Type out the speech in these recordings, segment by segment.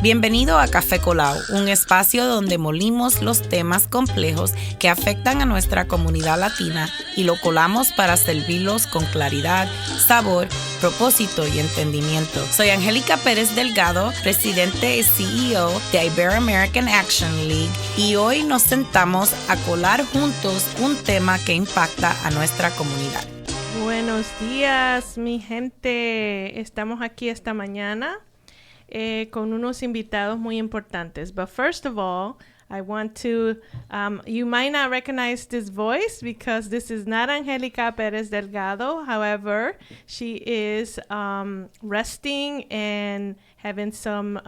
Bienvenido a Café Colao, un espacio donde molimos los temas complejos que afectan a nuestra comunidad latina y lo colamos para servirlos con claridad, sabor, propósito y entendimiento. Soy Angélica Pérez Delgado, presidente y CEO de Ibero-American Action League, y hoy nos sentamos a colar juntos un tema que impacta a nuestra comunidad. Buenos días, mi gente. Estamos aquí esta mañana con unos invitados muy importantes. But first of all, I want to, you might not recognize this voice because this is not Angélica Pérez Delgado. However, she is resting and having some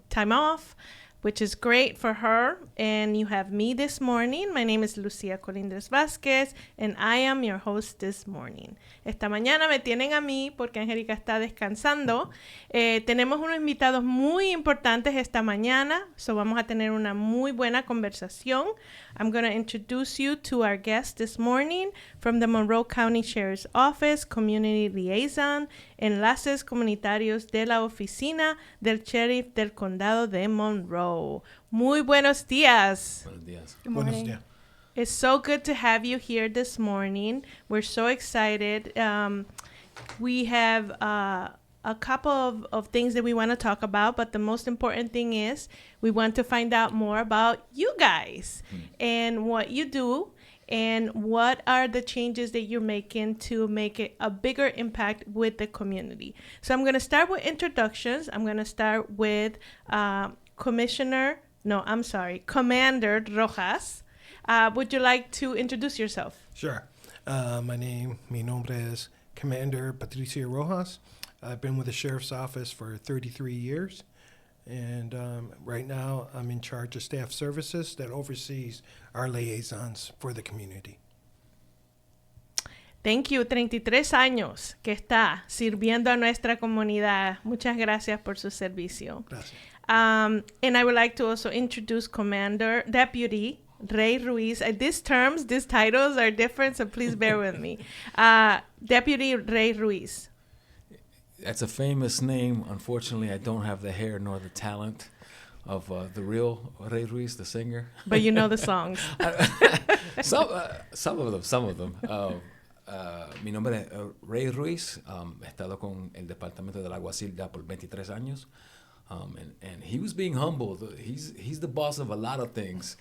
time off, which is great for her. And you have me this morning. My name is Lucia Colindres Vázquez, and I am your host this morning. Esta mañana me tienen a mí porque Angélica está descansando. Tenemos unos invitados muy importantes esta mañana, so vamos a tener una muy buena conversación. I'm going to introduce you to our guest this morning from the Monroe County Sheriff's Office, Community Liaison, Enlaces Comunitarios de la Oficina del Sheriff del Condado de Monroe. Muy buenos días. Buenos días. Good morning. Buenos días. It's so good to have you here this morning. We're so excited. We have a couple of things that we want to talk about, but the most important thing is we want to find out more about you guys and what you do and what are the changes that you're making to make it a bigger impact with the community. So I'm going to start with introductions. I'm going to start with Commander Rojas. Would you like to introduce yourself? Sure. Mi nombre es Commander Patricia Rojas. I've been with the Sheriff's Office for 33 years. And right now I'm in charge of staff services that oversees our liaisons for the community. Thank you. 33 años que está sirviendo a nuestra comunidad. Muchas gracias por su servicio. Gracias. And I would like to also introduce Deputy Ruiz. These titles are different, so please bear with me. Deputy Ruiz. That's a famous name. Unfortunately, I don't have the hair nor the talent of the real Ray Ruiz, the singer. But you know the songs. Some of them. Mi nombre es Ray Ruiz. He estado con el Departamento del Alguacil ya por 23 años. And he was being humble. He's the boss of a lot of things.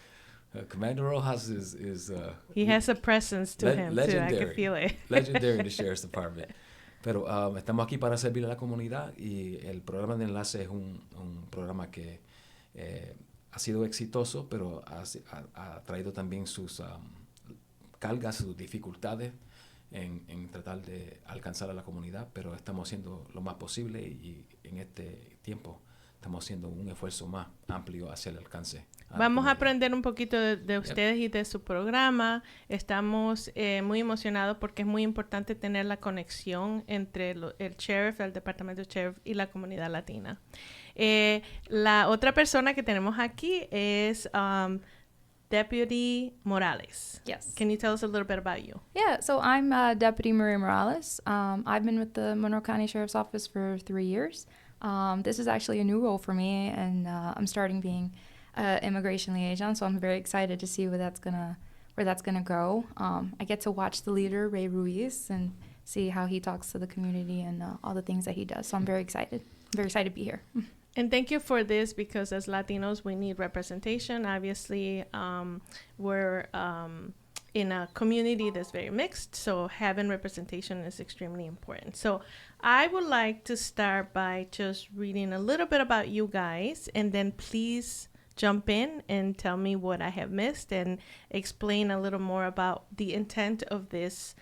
Commander Rojas is he has a presence to him, too. I can feel it. Legendary in the Sheriff's Department. Pero estamos aquí para servir a la comunidad, y el programa de enlace es un programa que ha sido exitoso, pero ha traído también sus cargas, sus dificultades en tratar de alcanzar a la comunidad, pero estamos haciendo lo más posible, y en este tiempo estamos haciendo un esfuerzo más amplio hacia el alcance. Vamos a aprender un poquito de ustedes y de su programa. Estamos muy emocionados porque es muy importante tener la conexión entre el sheriff, el departamento de sheriff y la comunidad latina. La otra persona que tenemos aquí es Deputy Morales. Yes. Can you tell us a little bit about you? Yeah, so I'm Deputy Maria Morales. I've been with the Monroe County Sheriff's Office for 3 years. This is actually a new role for me, and I'm starting being immigration liaison, so I'm very excited to see where that's gonna go. I get to watch the leader, Ray Ruiz, and see how he talks to the community and all the things that he does. So I'm very excited. I'm very excited to be here. And thank you for this, because as Latinos, we need representation. Obviously, we're in a community that's very mixed, so having representation is extremely important. So I would like to start by just reading a little bit about you guys, and then please jump in and tell me what I have missed and explain a little more about the intent of this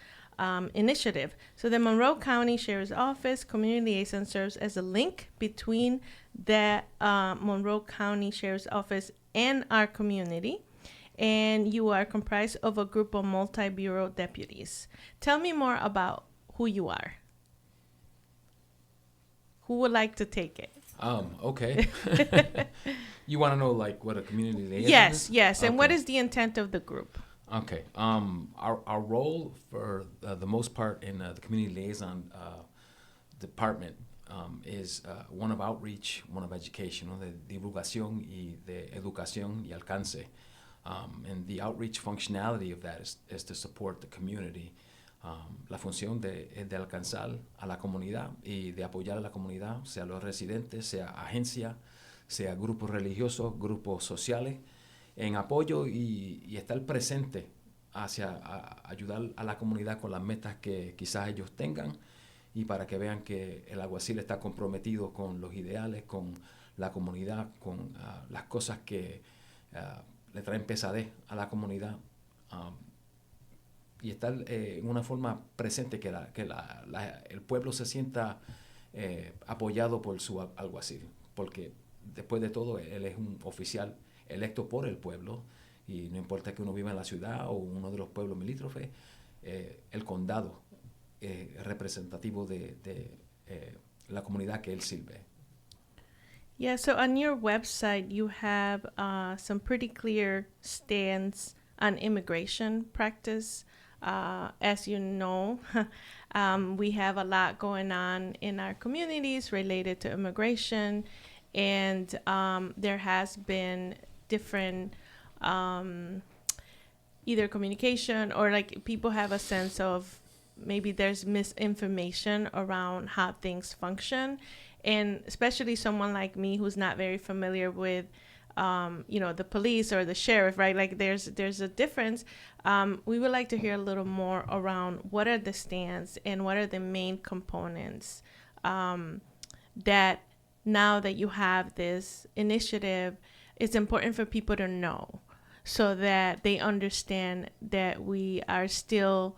initiative. So the Monroe County Sheriff's Office Community Liaison serves as a link between the Monroe County Sheriff's Office and our community. And you are comprised of a group of multi-bureau deputies. Tell me more about who you are. Who would like to take it? Okay. You want to know, like, what a community liaison is? Yes. Okay. And what is the intent of the group? Okay. Our role, for the most part, in the community liaison department is one of outreach, one of education, ¿no? De divulgación y de educación y alcance. And the outreach functionality of that is to support the community. La función es de alcanzar a la comunidad y de apoyar a la comunidad, sea los residentes, sea agencia, sea grupos religiosos, grupos sociales, en apoyo y estar presente hacia ayudar a la comunidad con las metas que quizás ellos tengan y para que vean que el alguacil está comprometido con los ideales, con la comunidad, con las cosas que le traen pesadez a la comunidad. Y estar en una forma presente, que el pueblo se sienta apoyado por su alguacil, porque después de todo él es un oficial electo por el pueblo, y no importa que uno viva en la ciudad o uno de los pueblos limítrofes, el condado es representativo de la comunidad que él sirve. Yeah, so on your website, you have some pretty clear stands on immigration practice. As you know, we have a lot going on in our communities related to immigration, and there has been different either communication or like people have a sense of maybe there's misinformation around how things function. And especially someone like me who's not very familiar with, the police or the sheriff, right? Like there's a difference. We would like to hear a little more around what are the stands and what are the main components that now that you have this initiative, it's important for people to know so that they understand that you are still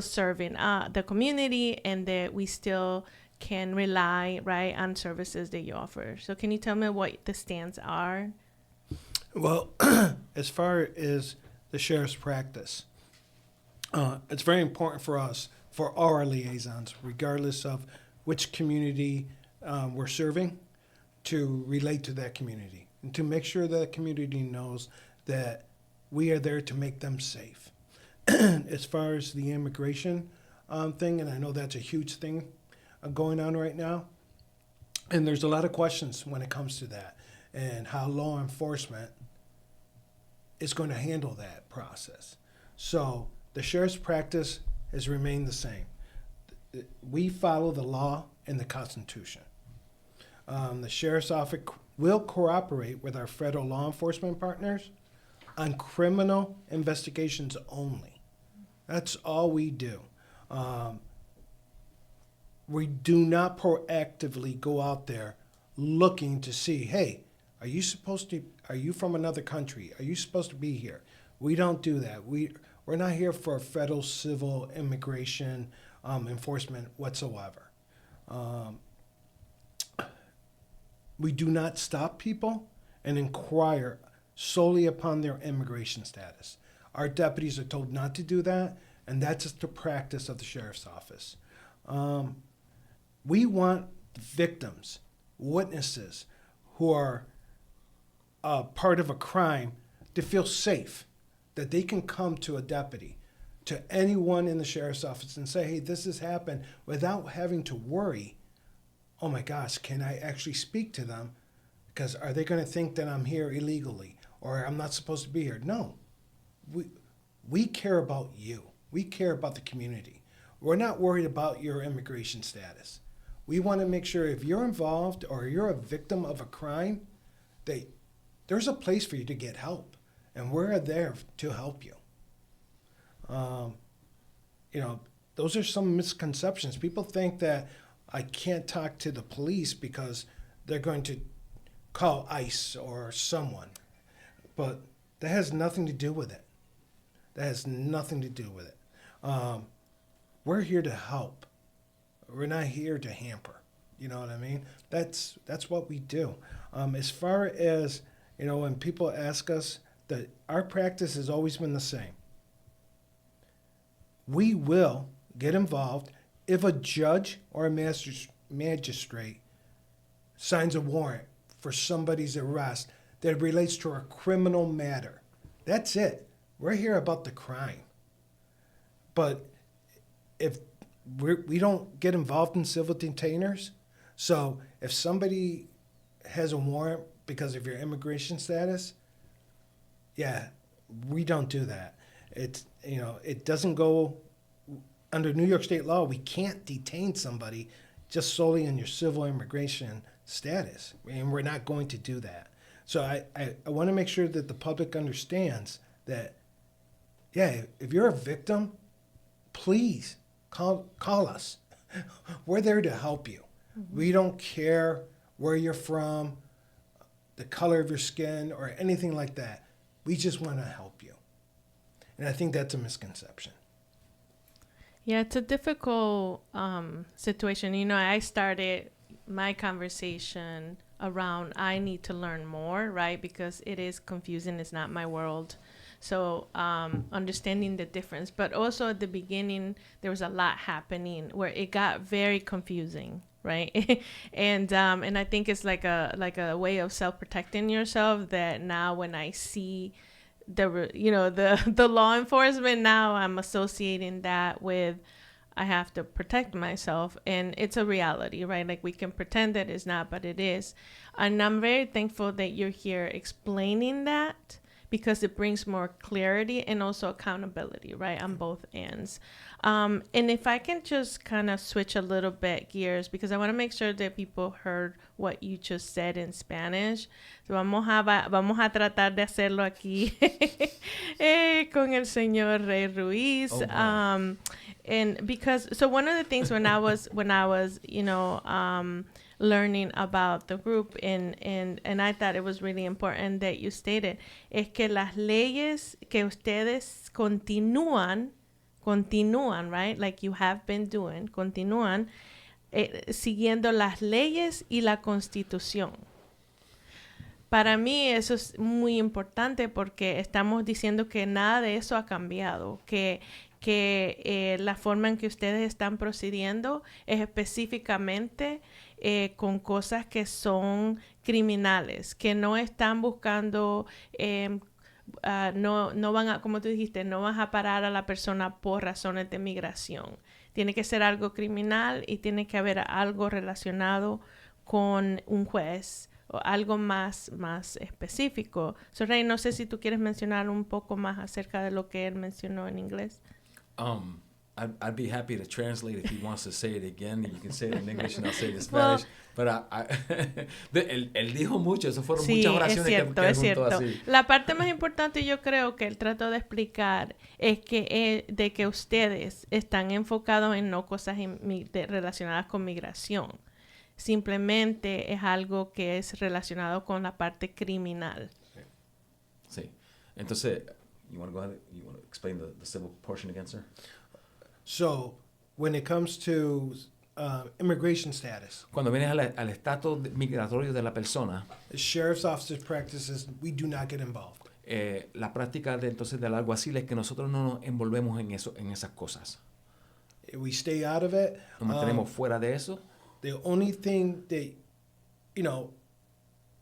serving the community and that we still can rely, right, on services that you offer. So can you tell me what the stands are? Well, as far as the sheriff's practice, it's very important for us, for all our liaisons, regardless of which community we're serving, to relate to that community and to make sure that community knows that we are there to make them safe. As far as the immigration thing, and I know that's a huge thing going on right now, and there's a lot of questions when it comes to that and how law enforcement is going to handle that process. So the sheriff's practice has remained the same. We follow the law and the Constitution. The sheriff's office will cooperate with our federal law enforcement partners on criminal investigations only. That's all we do. We do not proactively go out there looking to see, hey, are you from another country? Are you supposed to be here? We don't do that. We're not here for federal civil immigration enforcement whatsoever. We do not stop people and inquire solely upon their immigration status. Our deputies are told not to do that, and that's just the practice of the sheriff's office. We want victims, witnesses who are part of a crime to feel safe, that they can come to a deputy, to anyone in the sheriff's office and say, hey, this has happened, without having to worry, oh my gosh, can I actually speak to them? Because are they going to think that I'm here illegally or I'm not supposed to be here? No. We care about you. We care about the community. We're not worried about your immigration status. We want to make sure if you're involved or you're a victim of a crime, there's a place for you to get help, and we're there to help you. Those are some misconceptions. People think that I can't talk to the police because they're going to call ICE or someone, but that has nothing to do with it. That has nothing to do with it. We're here to help. We're not here to hamper. You know what I mean? That's what we do. As far as, when people ask us, that our practice has always been the same. We will get involved if a judge or a magistrate signs a warrant for somebody's arrest that relates to a criminal matter. That's it. We're here about the crime. But if we don't get involved in civil detainers, So if somebody has a warrant because of your immigration status, yeah, we don't do that. It's, it doesn't go under New York state law. We can't detain somebody just solely on your civil immigration status, and we're not going to do that. So I want to make sure that the public understands that, yeah, if you're a victim, please call us. We're there to help you. Mm-hmm. We don't care where you're from, the color of your skin, or anything like that. We just want to help you. And I think that's a misconception. Yeah, it's a difficult situation. I started my conversation around I need to learn more, right? Because it is confusing. It's not my world. So understanding the difference. But also at the beginning, there was a lot happening where it got very confusing, right? and I think it's like a way of self-protecting yourself that now when I see the law enforcement, now I'm associating that with I have to protect myself, and it's a reality, right? Like we can pretend that it's not, but it is. And I'm very thankful that you're here explaining that, because it brings more clarity and also accountability, right, on both ends. And if I can just kind of switch a little bit gears, because I want to make sure that people heard what you just said in Spanish. So vamos a tratar de hacerlo aquí con el señor Ruiz. Oh, and because, so one of the things when I was learning about the group, and I thought it was really important that you stated, es que las leyes que ustedes continúan, right? Like you have been doing, continúan siguiendo las leyes y la Constitución. Para mí eso es muy importante porque estamos diciendo que nada de eso ha cambiado, que la forma en que ustedes están procediendo es específicamente con cosas que son criminales, que no están buscando, no van a, como tú dijiste, no vas a parar a la persona por razones de migración. Tiene que ser algo criminal y tiene que haber algo relacionado con un juez o algo más específico. So, Ray, no sé si tú quieres mencionar un poco más acerca de lo que él mencionó en inglés. I'd be happy to translate if he wants to say it again. You can say it in English and I'll say it in Spanish. Pero él dijo mucho. Eso fueron muchas oraciones que es cierto. Así. La parte más importante yo creo que él trató de explicar es que de que ustedes están enfocados en no cosas relacionadas con migración. Simplemente es algo que es relacionado con la parte criminal. Sí. Entonces, you want to go ahead? You want to explain the civil portion again, sir? So, when it comes to immigration status, Cuando vienes al estatus migratorio de la persona, the sheriff's office's practices, we do not get involved. La práctica entonces del alguacil es que nosotros no nos envolvemos en esas cosas. We stay out of it. Nos mantenemos fuera de eso. The only thing that,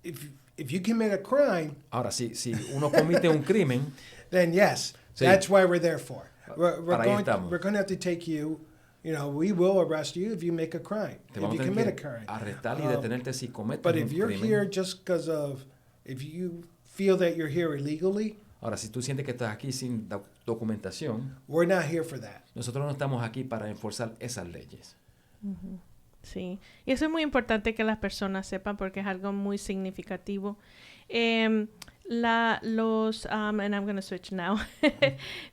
if you commit a crime, Ahora, si uno comete un crimen, then yes, sí. That's why we're there for. We're Para going to have to take you. We will arrest you if you make a crime. Te If vamos you a tener commit a que crime. arrestar y detenerte si cometes But un if you're crimen. here just because of, if you feel that you're here illegally, Ahora, si tú sientes que estás aquí sin documentación, we're not here for that. nosotros no estamos aquí para enforzar esas leyes. Uh-huh. Sí, y eso es muy importante que las personas sepan porque es algo muy significativo. And I'm going to switch now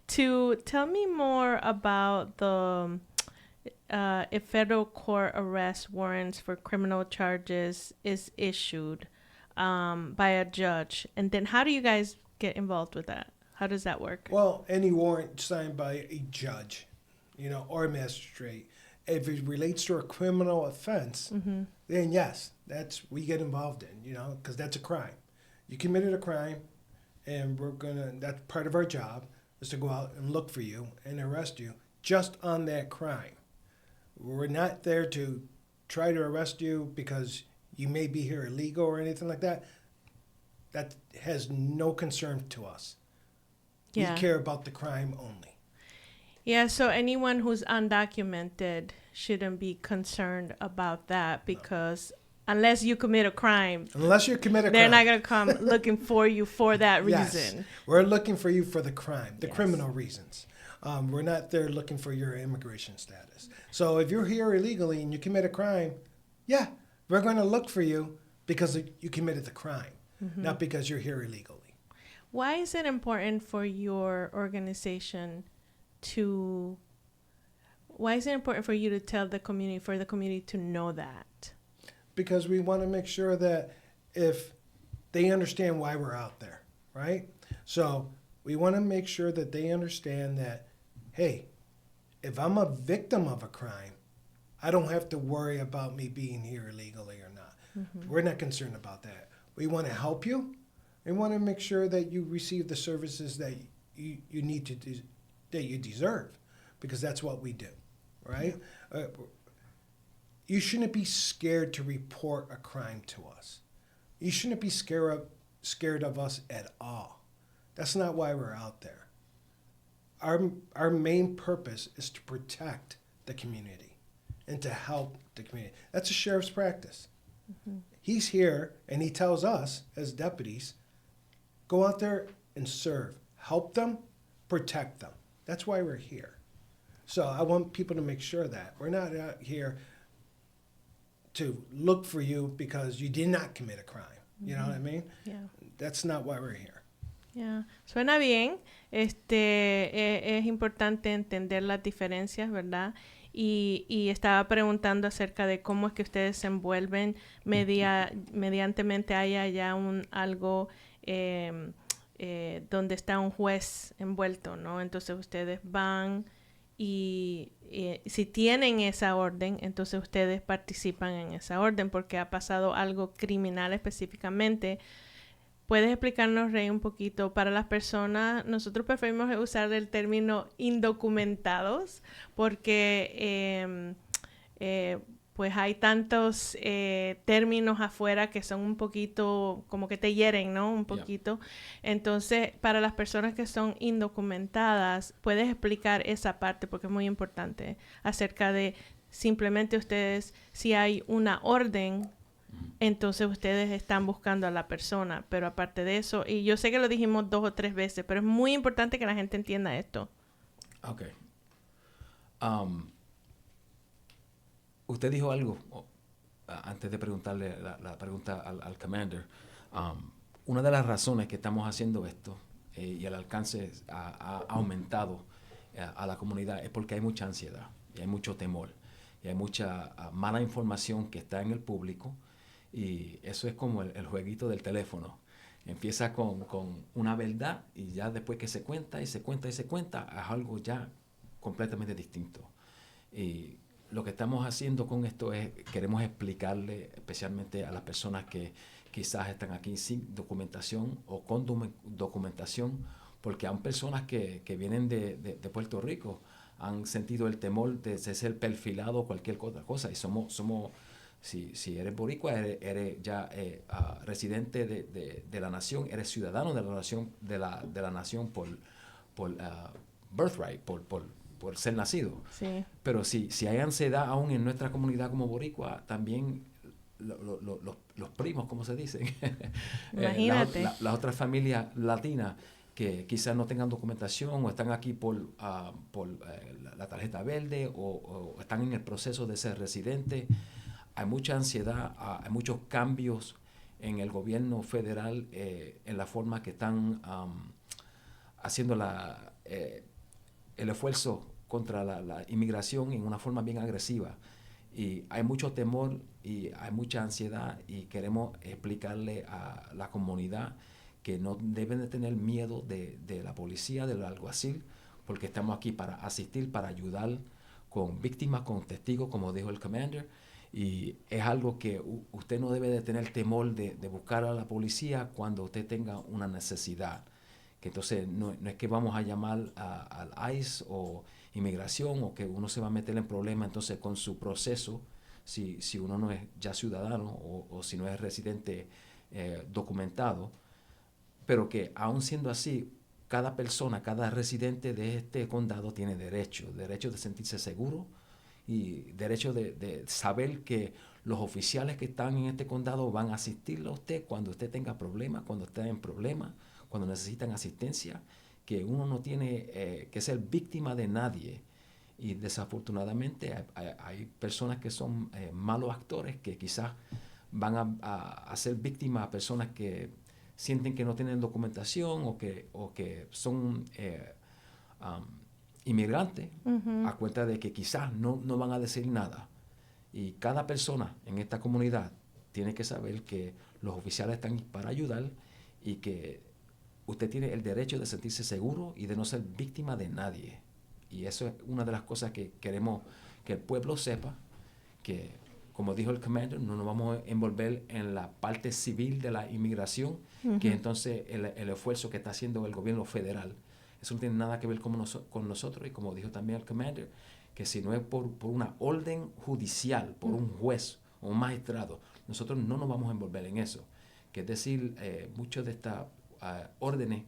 to tell me more about the if federal court arrest warrants for criminal charges is issued by a judge, and then how do you guys get involved with that? How does that work? Well, any warrant signed by a judge, or a magistrate. If it relates to a criminal offense, Mm-hmm. then yes, we get involved in, because that's a crime. You committed a crime, and that's part of our job, is to go out and look for you and arrest you just on that crime. We're not there to try to arrest you because you may be here illegal or anything like that. That has no concern to us. Yeah. We care about the crime only. Yeah, so anyone who's undocumented shouldn't be concerned about that because unless you commit a crime, Unless you commit a they're crime. not going to come looking for you for that reason. Yes, we're looking for you for the crime, the Yes. criminal reasons. We're not there looking for your immigration status. So if you're here illegally and you commit a crime, yeah, we're going to look for you because you committed the crime, not because you're here illegally. Why is it important for your organization why is it important for you to tell the community, for the community to know that? Because we want to make sure that if they understand why we're out there, right? So we want to make sure that they understand that, hey, if I'm a victim of a crime, I don't have to worry about me being here illegally or not. We're not concerned about that. We want to help you. We want to make sure that you receive the services that you need to do, that you deserve, because that's what we do, right? You shouldn't be scared to report a crime to us. You shouldn't be scared of us at all. That's not why we're out there. Our main purpose is to protect the community and to help the community. That's a sheriff's practice. He's here and he tells us as deputies, go out there and serve. Help them, protect them. That's why we're here. So I want people to make sure that we're not out here to look for you because you did not commit a crime. You know what I mean? Yeah. That's not why we're here. Yeah. Suena bien. Es importante entender las diferencias, ¿verdad? Y estaba preguntando acerca de cómo es que ustedes se envuelven mediantemente haya ya algo donde está un juez envuelto, ¿no? Entonces ustedes van y si tienen esa orden, entonces ustedes participan en esa orden porque ha pasado algo criminal específicamente. ¿Puedes explicarnos, Rey, un poquito? Para las personas, nosotros preferimos usar el término indocumentados porque pues hay tantos términos afuera que son un poquito, como que te hieren, ¿no? Un poquito. Yeah. Entonces, para las personas que son indocumentadas, ¿puedes explicar esa parte? Porque es muy importante acerca de simplemente ustedes, si hay una orden, entonces ustedes están buscando a la persona, pero aparte de eso, y yo sé que lo dijimos 2 o 3 veces, pero es muy importante que la gente entienda esto. Ok. Usted dijo algo antes de preguntarle la pregunta al commander. Una de las razones que estamos haciendo esto y el alcance ha aumentado a la comunidad es porque hay mucha ansiedad y hay mucho temor y hay mucha mala información que está en el público. Y eso es como el jueguito del teléfono. Empieza con una verdad y ya después que se cuenta y se cuenta y se cuenta, es algo ya completamente distinto. Y lo que estamos haciendo con esto es, queremos explicarle especialmente a las personas que quizás están aquí sin documentación o con documentación, porque hay personas que vienen de Puerto Rico, han sentido el temor de ser perfilado o cualquier otra cosa. Y somos si eres boricua, eres ya residente de la nación, eres ciudadano de la nación, de la nación por birthright, por ser nacido. Sí. Pero si hay ansiedad aún en nuestra comunidad como boricua, también los primos, como se dice, imagínate, las otras familias latinas que quizás no tengan documentación o están aquí por la tarjeta verde o están en el proceso de ser residente. Hay mucha ansiedad, hay muchos cambios en el gobierno federal en la forma que están haciendo el esfuerzo contra la inmigración en una forma bien agresiva. Y hay mucho temor y hay mucha ansiedad y queremos explicarle a la comunidad que no deben de tener miedo de la policía, del alguacil, porque estamos aquí para asistir, para ayudar con víctimas, con testigos, como dijo el commander. Y es algo que usted no debe de tener temor de buscar a la policía cuando usted tenga una necesidad. Que entonces no es que vamos a llamar al ICE o inmigración o que uno se va a meter en problemas entonces con su proceso si uno no es ya ciudadano o si no es residente documentado. Pero que aún siendo así, cada persona, cada residente de este condado tiene derecho de sentirse seguro y derecho de saber que los oficiales que están en este condado van a asistirle a usted cuando usted tenga problemas, cuando esté en problemas, cuando necesitan asistencia, que uno no tiene que ser víctima de nadie. Y desafortunadamente hay personas que son malos actores que quizás van a ser víctimas a personas que sienten que no tienen documentación o que son inmigrantes a cuenta de que quizás no van a decir nada. Y cada persona en esta comunidad tiene que saber que los oficiales están para ayudar y que usted tiene el derecho de sentirse seguro y de no ser víctima de nadie. Y eso es una de las cosas que queremos que el pueblo sepa, que como dijo el commander, no nos vamos a envolver en la parte civil de la inmigración, que es entonces el esfuerzo que está haciendo el gobierno federal. Eso no tiene nada que ver con nosotros, y como dijo también el commander, que si no es por una orden judicial, por un juez o un magistrado, nosotros no nos vamos a envolver en eso. Que es decir, muchas de estas órdenes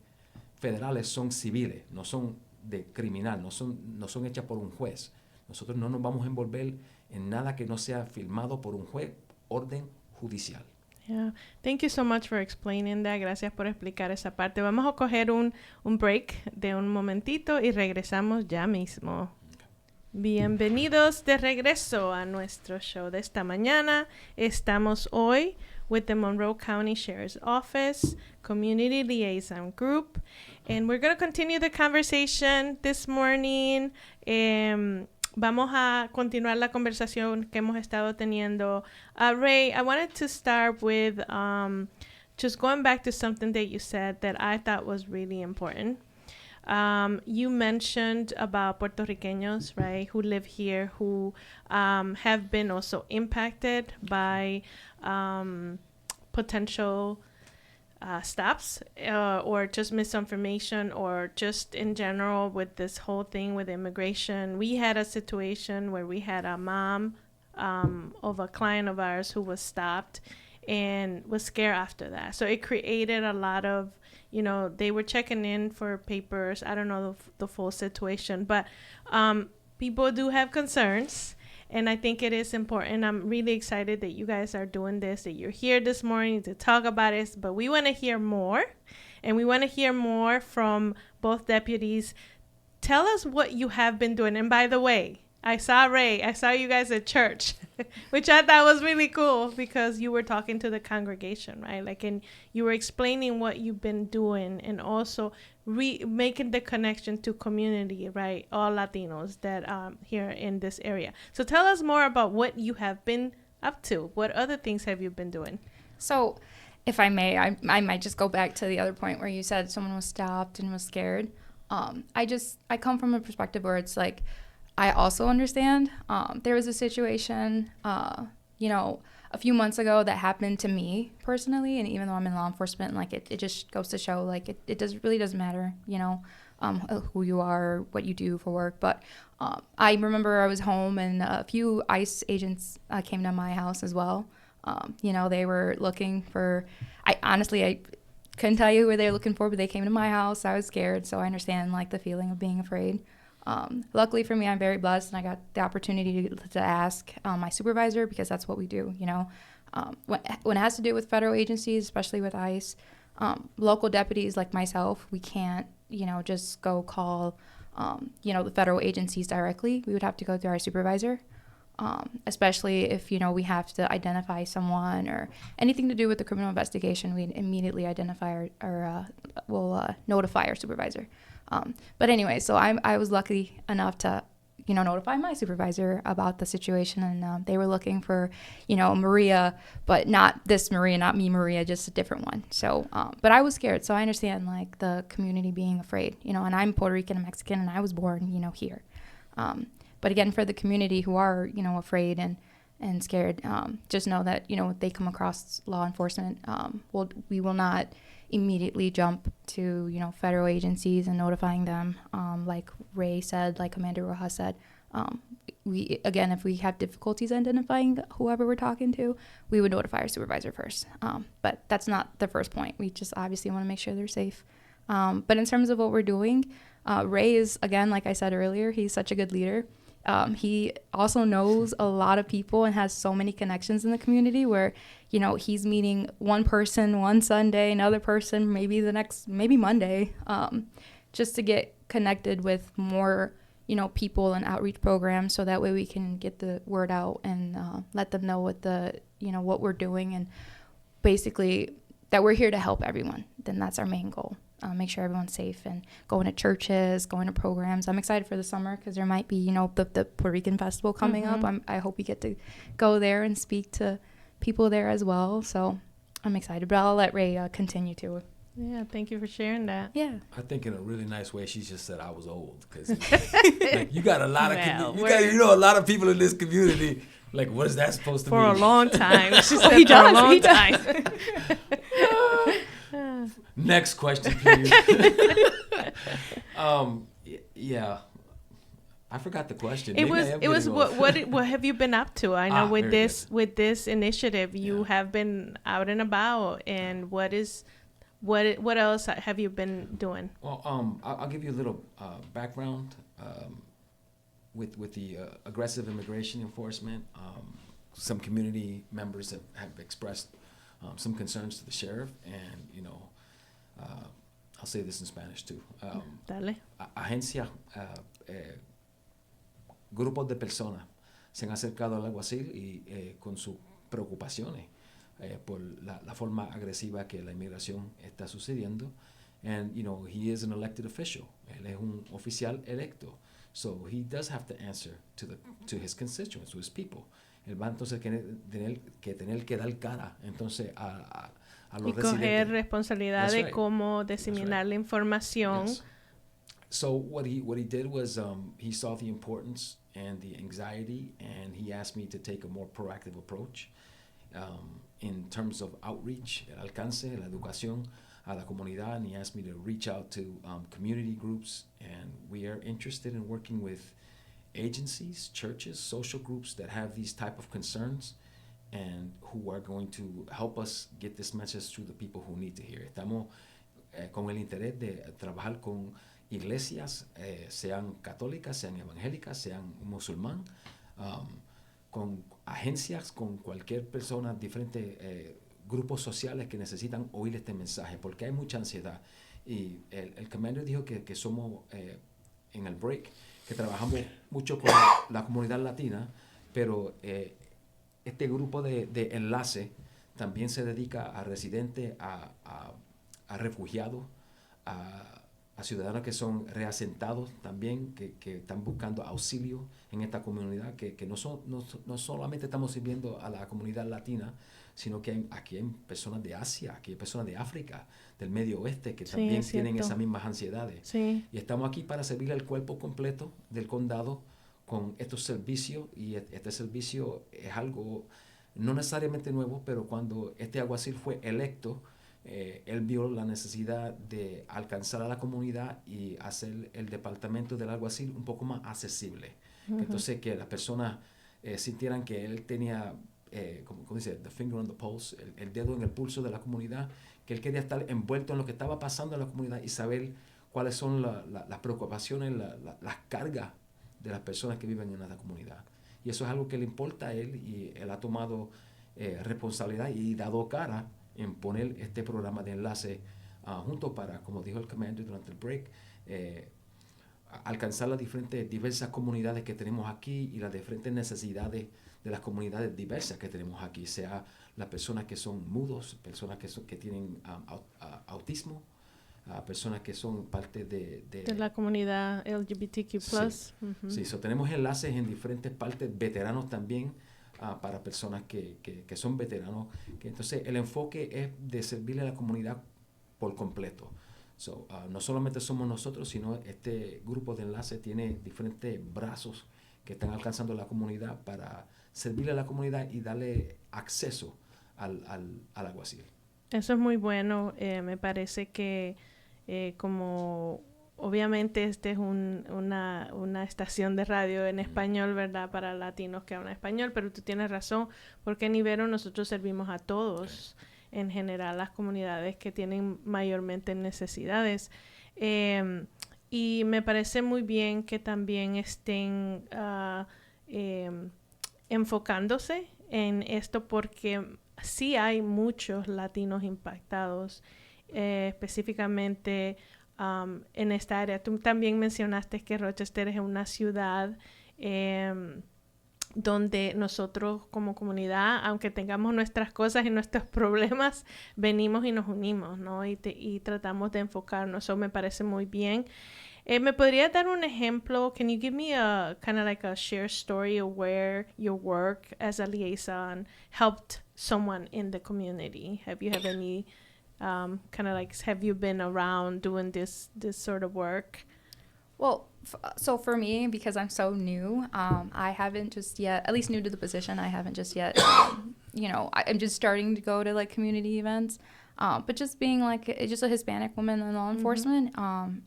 federales son civiles, no son de criminal, no son hechas por un juez. Nosotros no nos vamos a envolver en nada que no sea firmado por un juez, orden judicial. Yeah. Thank you so much for explaining that. Gracias por explicar esa parte. Vamos a coger un break de un momentito y regresamos ya mismo. Bienvenidos de regreso a nuestro show de esta mañana. Estamos hoy with the Monroe County Sheriff's Office Community Liaison Group, and we're going to continue the conversation this morning. Vamos a continuar la conversación que hemos estado teniendo. Ray, I wanted to start with just going back to something that you said that I thought was really important. You mentioned about Puerto Ricanos, right, who live here, who have been also impacted by potential stops or just misinformation, or just in general with this whole thing with immigration. We had a situation where we had a mom of a client of ours who was stopped and was scared after that. So it created a lot of, they were checking in for papers. I don't know the full situation, but people do have concerns. And I think it is important. I'm really excited that you guys are doing this, that you're here this morning to talk about it. But we want to hear more. And we want to hear more from both deputies. Tell us what you have been doing. And by the way, I saw Ray. I saw you guys at church, which I thought was really cool because you were talking to the congregation, right? And you were explaining what you've been doing and also making the connection to community, right? All Latinos that here in this area. So tell us more about what you have been up to. What other things have you been doing? So if I may, I might just go back to the other point where you said someone was stopped and was scared. I come from a perspective where it's like, I also understand. There was a situation, a few months ago that happened to me personally, and even though I'm in law enforcement, it just goes to show, it really doesn't matter, who you are or what you do for work. But I remember I was home, and a few ICE agents came to my house as well. They were looking for, I couldn't tell you who they were looking for, but they came to my house. I was scared, so I understand, the feeling of being afraid. Luckily for me, I'm very blessed, and I got the opportunity to ask my supervisor, because that's what we do, when it has to do with federal agencies, especially with ICE, local deputies like myself, we can't, just go call, the federal agencies directly. We would have to go through our supervisor, especially if, we have to identify someone or anything to do with the criminal investigation. We'd immediately identify we'll notify our supervisor. But anyway, so I was lucky enough to, notify my supervisor about the situation, and they were looking for, Maria, but not this Maria, not me Maria, just a different one. So, but I was scared, so I understand, the community being afraid, and I'm Puerto Rican and Mexican, and I was born, here. But again, for the community who are, afraid and scared, just know that, they come across law enforcement, we will not immediately jump to, federal agencies and notifying them. Like Ray said, like Commander Rojas said, if we have difficulties identifying whoever we're talking to, we would notify our supervisor first. But that's not the first point. We just obviously want to make sure they're safe. But in terms of what we're doing, Ray is, again, like I said earlier, he's such a good leader. He also knows a lot of people and has so many connections in the community where, you know, he's meeting one person one Sunday, another person maybe Monday, just to get connected with more, you know, people and outreach programs, so that way we can get the word out and let them know what we're doing, and basically that we're here to help everyone. Then that's our main goal. Make sure everyone's safe and going to churches, going to programs. I'm excited for the summer because there might be, you know, the Puerto Rican festival coming up. I hope we get to go there and speak to people there as well. So I'm excited, but I'll let Ray continue to. Yeah, thank you for sharing that. Yeah. I think in a really nice way, she just said I was old, because like, you got a lot of a lot of people in this community. Like, what is that supposed to mean? For a long time. She said He for a long does. time. Next question, please. Yeah, I forgot the question. It was what have you been up to? I know with this initiative you have been out and about, and what else have you been doing? Well, I'll give you a little background with the aggressive immigration enforcement. Some community members have expressed some concerns to the sheriff, and you know, I'll say this in Spanish too. Dale. Agencia, grupos de personas se han acercado al alguacil y con sus preocupaciones por la forma agresiva que la inmigración está sucediendo. And you know, he is an elected official. Él es un oficial electo. So he does have to answer to his constituents, to his people. Él va entonces tener que dar cara entonces a los residentes. Y coger responsabilidad de cómo diseminar la información. Yes. So what he did was he saw the importance and the anxiety, and he asked me to take a more proactive approach in terms of outreach, el alcance, la educación a la comunidad, and he asked me to reach out to community groups, and we are interested in working with agencies, churches, social groups that have these type of concerns and who are going to help us get this message to the people who need to hear it. Estamos con el interés de trabajar con iglesias, sean católicas, sean evangélicas, sean musulmán, con agencias, con cualquier persona, diferentes grupos sociales que necesitan oír este mensaje, porque hay mucha ansiedad. Y el commander dijo que somos, en el break, que trabajamos mucho con la comunidad latina, pero este grupo de enlace también se dedica a residentes, a refugiados, a ciudadanos que son reasentados también, que están buscando auxilio en esta comunidad, que no solamente estamos sirviendo a la comunidad latina, sino que aquí hay personas de Asia, aquí hay personas de África, del Medio Oeste, que también tienen esas mismas ansiedades. Sí. Y estamos aquí para servir al cuerpo completo del condado con estos servicios, y este servicio es algo no necesariamente nuevo, pero cuando este alguacil fue electo, él vio la necesidad de alcanzar a la comunidad y hacer el departamento del alguacil un poco más accesible. Uh-huh. Entonces, que las personas sintieran que él tenía, como dice, the finger on the pulse, el dedo en el pulso de la comunidad, que él quería estar envuelto en lo que estaba pasando en la comunidad y saber cuáles son las preocupaciones, las cargas de las personas que viven en esta comunidad. Y eso es algo que le importa a él, y él ha tomado responsabilidad y dado cara en poner este programa de enlace junto para, como dijo el commander durante el break, alcanzar las diversas comunidades que tenemos aquí y las diferentes necesidades de las comunidades diversas que tenemos aquí, sea las personas que son mudos, personas que tienen autismo, personas que son parte de la comunidad LGBTQ+. Sí, uh-huh. Sí, tenemos enlaces en diferentes partes, veteranos también, para personas que son veteranos, que entonces el enfoque es de servirle a la comunidad por completo. No solamente somos nosotros, sino este grupo de enlace tiene diferentes brazos que están alcanzando la comunidad para servirle a la comunidad y darle acceso al alguacil. Eso es muy bueno. Me parece que como obviamente este es una estación de radio en español, ¿verdad? Para latinos que hablan español, pero tú tienes razón, porque en Ibero nosotros servimos a todos. en general las comunidades que tienen mayormente necesidades. Y me parece muy bien que también estén enfocándose en esto, porque sí hay muchos latinos impactados, específicamente en esta área. Tú también mencionaste que Rochester es una ciudad donde nosotros como comunidad, aunque tengamos nuestras cosas y nuestros problemas, venimos y nos unimos, ¿no? Y tratamos de enfocarnos. Eso me parece muy bien. ¿Me podría dar un ejemplo? Can you give me a kind of like a share story of where your work as a liaison helped someone in the community? Have you any kind of like, have you been around doing this sort of work? Well, so for me, because I'm so new, I haven't just yet, at least new to the position, I haven't just yet, I'm just starting to go to like community events. But just being like just a Hispanic woman in law enforcement,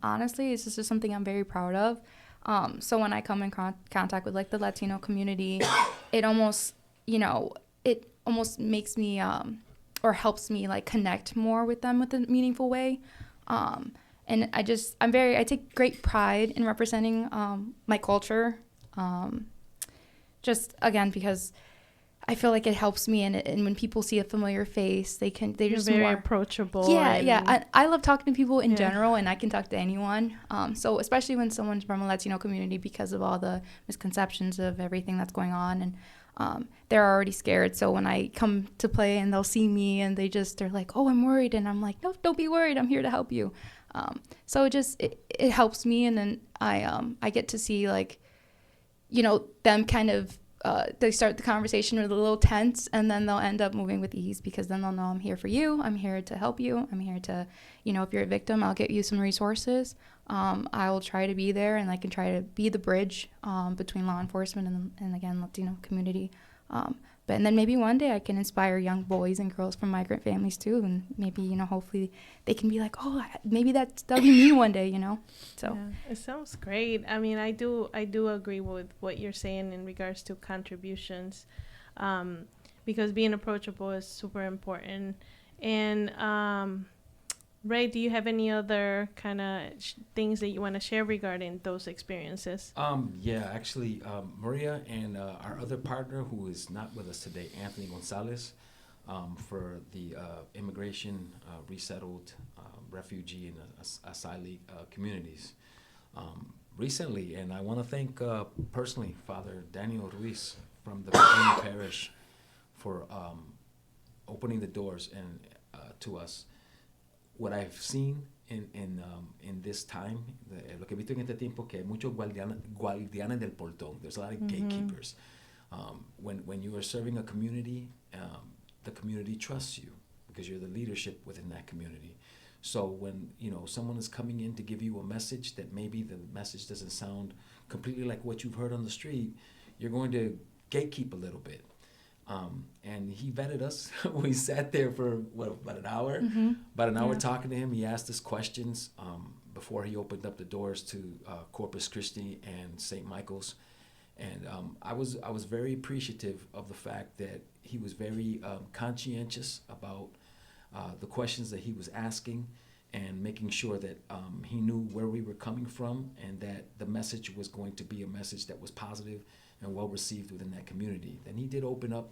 honestly, it's just something I'm very proud of. So when I come in contact with like the Latino community, it almost makes me or helps me like connect more with them with a meaningful way. And I take great pride in representing my culture. Just again, because I feel like it helps me, and when people see a familiar face, they're just very more approachable. Yeah. I love talking to people in general, and I can talk to anyone. So especially when someone's from a Latino community, because of all the misconceptions of everything that's going on, and they're already scared. So when I come to play and they'll see me, and they're like, "Oh, I'm worried," and I'm like, "No, don't be worried. I'm here to help you." So it helps me, and then I get to see like, them kind of. They start the conversation with a little tense, and then they'll end up moving with ease, because then they'll know I'm here for you. I'm here to help you. I'm here to, if you're a victim, I'll get you some resources. I will try to be there, and I can try to be the bridge between law enforcement and again, Latino community. And then maybe one day I can inspire young boys and girls from migrant families too, and maybe, hopefully they can be like, oh, maybe that'll be me one day, So yeah, it sounds great. I mean, I do agree with what you're saying in regards to contributions, because being approachable is super important. And Ray, do you have any other kind of things that you want to share regarding those experiences? Yeah, actually, Maria and our other partner, who is not with us today, Anthony Gonzalez, for the immigration, resettled, refugee, and asylee communities. Recently, and I want to thank personally Father Daniel Ruiz from the parish for opening the doors and to us. What I've seen in this time, lo que he visto en este tiempo, que hay muchos guardianes del portón. There's a lot of gatekeepers. When you are serving a community, the community trusts you because you're the leadership within that community. So when someone is coming in to give you a message that maybe the message doesn't sound completely like what you've heard on the street, you're going to gatekeep a little bit. And he vetted us. We sat there for about an hour? About an hour talking to him. He asked us questions before he opened up the doors to Corpus Christi and St. Michael's. And I was very appreciative of the fact that he was very conscientious about the questions that he was asking, and making sure that he knew where we were coming from, and that the message was going to be a message that was positive and well received within that community. Then he did open up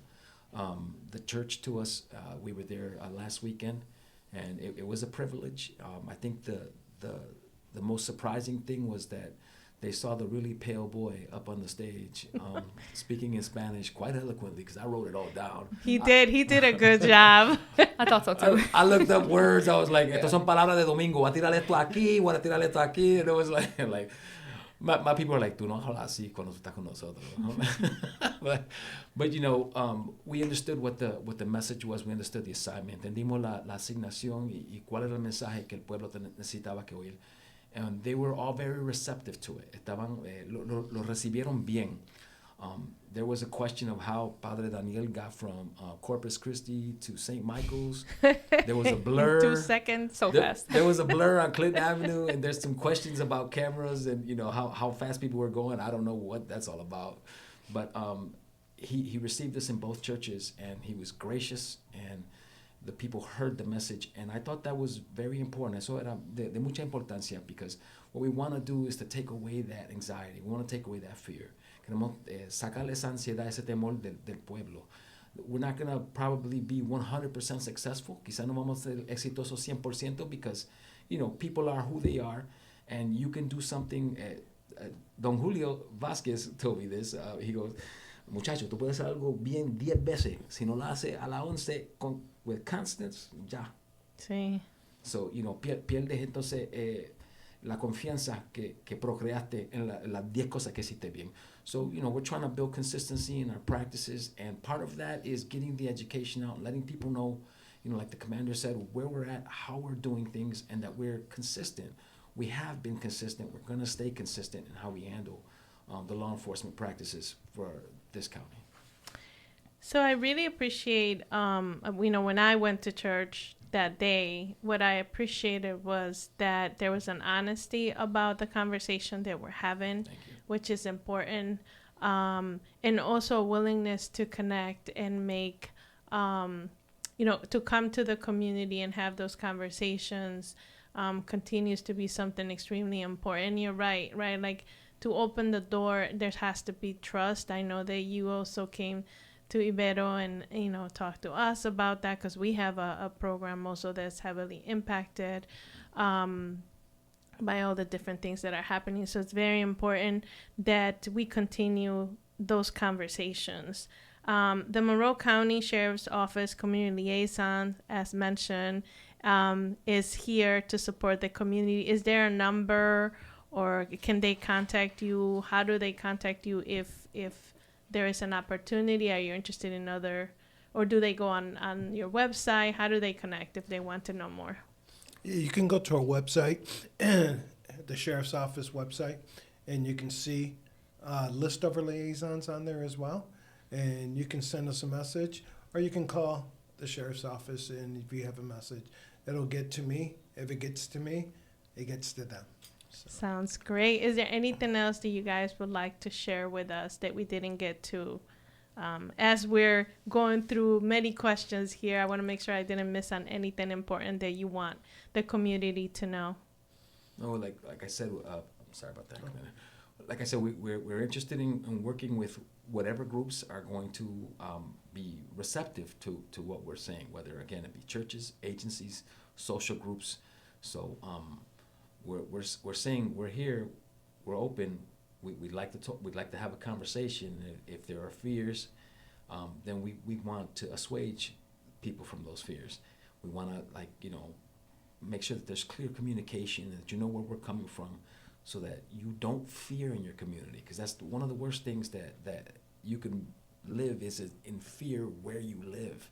the church to us. We were there last weekend, and it was a privilege. I think the most surprising thing was that they saw the really pale boy up on the stage speaking in Spanish quite eloquently, because I wrote it all down. He did a good job. I thought so too. I looked up words. I was like, estas son palabras de domingo. Voy a tirar esto aquí, voy a tirar esto aquí. And it was like my people are like, tú no hablas así cuando tú estás con nosotros. But we understood what the message was. We understood the assignment. Entendimos la asignación y cuál era el mensaje que el pueblo necesitaba que oír. And they were all very receptive to it. Lo recibieron bien. There was a question of how Padre Daniel got from Corpus Christi to St. Michael's. There was a blur. 2 seconds, fast. There was a blur on Clinton Avenue, and there's some questions about cameras and how fast people were going. I don't know what that's all about, but he received us in both churches, and he was gracious, and the people heard the message, and I thought that was very important. Eso era de mucha importancia, because what we want to do is to take away that anxiety. We want to take away that fear. Queremos sacar esa ansiedad, ese temor del pueblo. We're not going to probably be 100% successful. Quizá no vamos a ser exitosos 100%, because, people are who they are, and you can do something. Don Julio Vázquez told me this. He goes, muchacho, tú puedes hacer algo bien 10 veces. Si no lo hace a la 11 with constance, ya. Sí. So, pierdes entonces la confianza que procreaste en las 10 cosas que hiciste bien. So, we're trying to build consistency in our practices, and part of that is getting the education out, letting people know, like the commander said, where we're at, how we're doing things, and that we're consistent. We have been consistent. We're going to stay consistent in how we handle the law enforcement practices for this county. So I really appreciate, when I went to church that day, what I appreciated was that there was an honesty about the conversation that we're having, which is important, and also a willingness to connect and make, to come to the community and have those conversations continues to be something extremely important. And you're right? Like, to open the door, there has to be trust. I know that you also came to Ibero and, talk to us about that, because we have a program also that's heavily impacted by all the different things that are happening. So it's very important that we continue those conversations. The Monroe County Sheriff's Office Community Liaison, as mentioned, is here to support the community. Is there a number, or can they contact you? How do they contact you if there is an opportunity? Are you interested in other, or do they go on your website? How do they connect if they want to know more? You can go to our website, the Sheriff's Office website, and you can see a list of our liaisons on there as well. And you can send us a message, or you can call the Sheriff's Office, and if you have a message, it'll get to me. If it gets to me, it gets to them. So. Sounds great. Is there anything else that you guys would like to share with us that we didn't get to? As we're going through many questions here, I want to make sure I didn't miss on anything important that you want the community to know. No, like I said, I'm sorry about that. Okay. Like I said, we're interested in working with whatever groups are going to be receptive to what we're saying, whether, again, it be churches, agencies, social groups. So we're saying we're here, we're open. We'd like to talk. We'd like to have a conversation. If there are fears, then we want to assuage people from those fears. We want to make sure that there's clear communication, that you know where we're coming from, so that you don't fear in your community. Because that's one of the worst things that you can live is in fear where you live.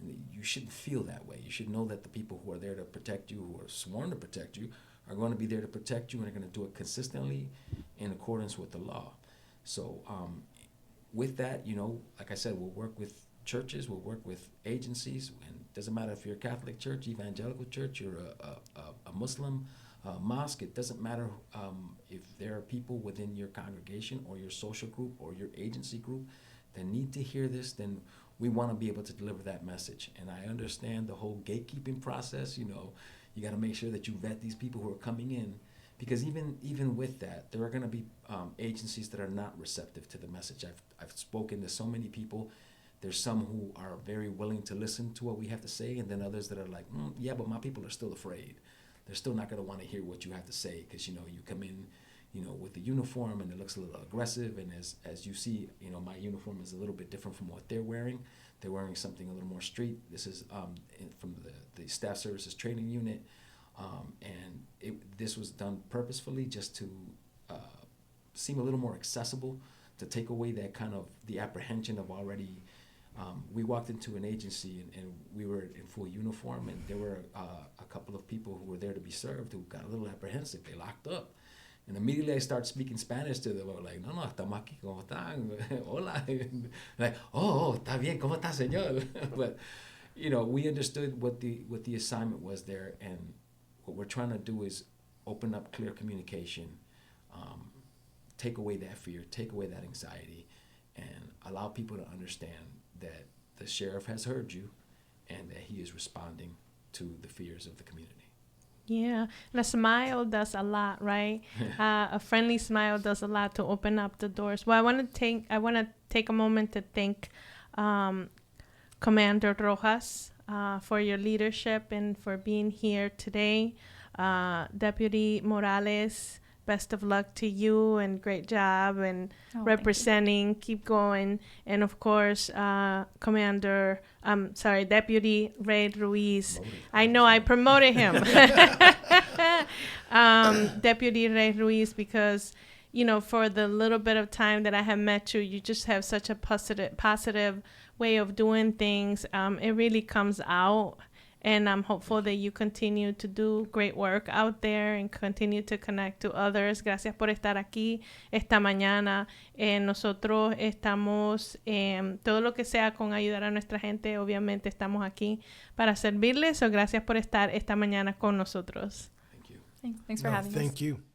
And you shouldn't feel that way. You should know that the people who are there to protect you, who are sworn to protect you, are going to be there to protect you, and are going to do it consistently in accordance with the law. So with that, like I said, we'll work with churches, we'll work with agencies, and it doesn't matter if you're a Catholic church, evangelical church, you're a Muslim mosque. It doesn't matter if there are people within your congregation or your social group or your agency group that need to hear this, then we want to be able to deliver that message. And I understand the whole gatekeeping process. You got to make sure that you vet these people who are coming in, because even with that, there are going to be agencies that are not receptive to the message. I've spoken to so many people. There's some who are very willing to listen to what we have to say, and then others that are like, yeah, but my people are still afraid. They're still not going to want to hear what you have to say, because you come in, with the uniform, and it looks a little aggressive. And as you see, my uniform is a little bit different from what they're wearing. They're wearing something a little more street. This is from the Staff Services Training Unit, and this was done purposefully just to seem a little more accessible, to take away that kind of the apprehension of already. We walked into an agency and we were in full uniform, and there were a couple of people who were there to be served who got a little apprehensive. They locked up. And immediately I start speaking Spanish to them. I was like, no, estamos aquí, ¿cómo están? Hola. Like, oh, está bien, ¿cómo está, señor? But, we understood what the assignment was there, and what we're trying to do is open up clear communication, take away that fear, take away that anxiety, and allow people to understand that the sheriff has heard you, and that he is responding to the fears of the community. Yeah, and a smile does a lot, right? A friendly smile does a lot to open up the doors. Well, I want to take a moment to thank Commander Rojas for your leadership and for being here today. Deputy Morales, best of luck to you and great job and representing. Keep going. And of course, Deputy Ray Ruiz. I know I promoted him. Deputy Ray Ruiz, because, you know, for the little bit of time that I have met you, you just have such a positive way of doing things. It really comes out. And I'm hopeful that you continue to do great work out there and continue to connect to others. Gracias por estar aquí esta mañana. Nosotros estamos, todo lo que sea con ayudar a nuestra gente, obviamente estamos aquí para servirles. So gracias por estar esta mañana con nosotros. Thank you. Thanks for having us. Thank you.